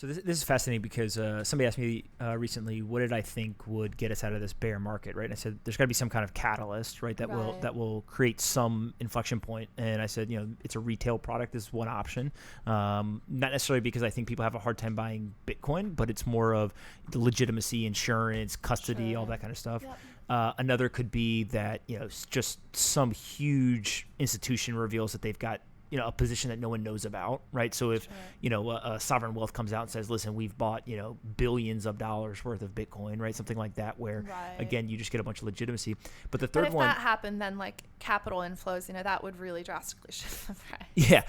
So this is fascinating because somebody asked me recently, what did I think would get us out of this bear market, right? And I said, there's got to be some kind of catalyst, right? That will create some inflection point. And I said, it's a retail product is one option. Not necessarily because I think people have a hard time buying Bitcoin, but it's more of the legitimacy, insurance, custody, all that kind of stuff. Yep. Another could be that, just some huge institution reveals that they've got a position that no one knows about, right? So if, a sovereign wealth comes out and says, listen, we've bought, billions of dollars worth of Bitcoin, right? Something like that, where again, you just get a bunch of legitimacy. But the third one, if that happened, then like capital inflows, that would really drastically shift the price. Yeah.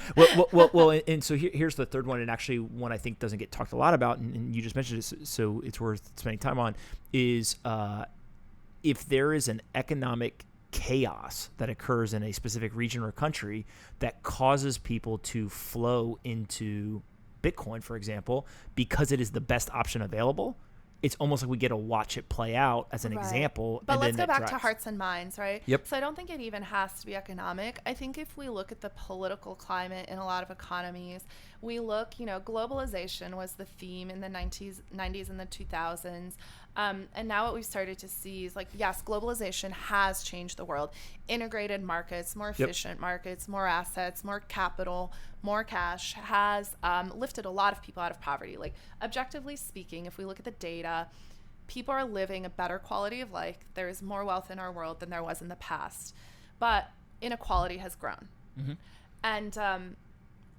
Well, and so here's the third one, and actually one I think doesn't get talked a lot about, and you just mentioned it, so it's worth spending time on, is if there is an economic chaos that occurs in a specific region or country that causes people to flow into Bitcoin, for example, because it is the best option available, it's almost like we get to watch it play out as an example. But let's go back to hearts and minds, right? Yep. So I don't think it even has to be economic. I think if we look at the political climate in a lot of economies, we look, globalization was the theme in the 90s and the 2000s. And now what we've started to see is yes, globalization has changed the world. Integrated markets, more efficient markets, more assets, more capital, more cash has lifted a lot of people out of poverty. Objectively speaking, if we look at the data, people are living a better quality of life. There is more wealth in our world than there was in the past. But inequality has grown. Mm-hmm. And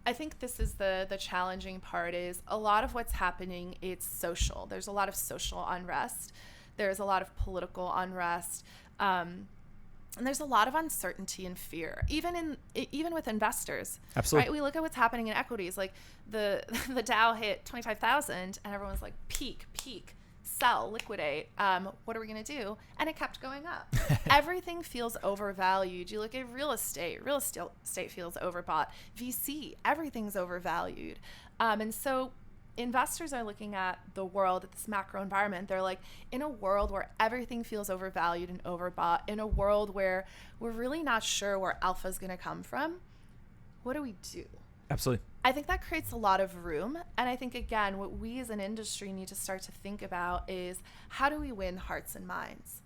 I think this is the challenging part is a lot of what's happening, it's social. There's a lot of social unrest. There's a lot of political unrest. And there's a lot of uncertainty and fear, even with investors. Absolutely. Right? We look at what's happening in equities. Like the Dow hit 25,000 and everyone's like, peak, sell, liquidate. What are we going to do? And it kept going up. Everything feels overvalued. You look at real estate feels overbought. VC, everything's overvalued. And so investors are looking at the world, at this macro environment. They're like, in a world where everything feels overvalued and overbought, in a world where we're really not sure where alpha is going to come from, what do we do? Absolutely. I think that creates a lot of room. And I think, again, what we as an industry need to start to think about is how do we win hearts and minds?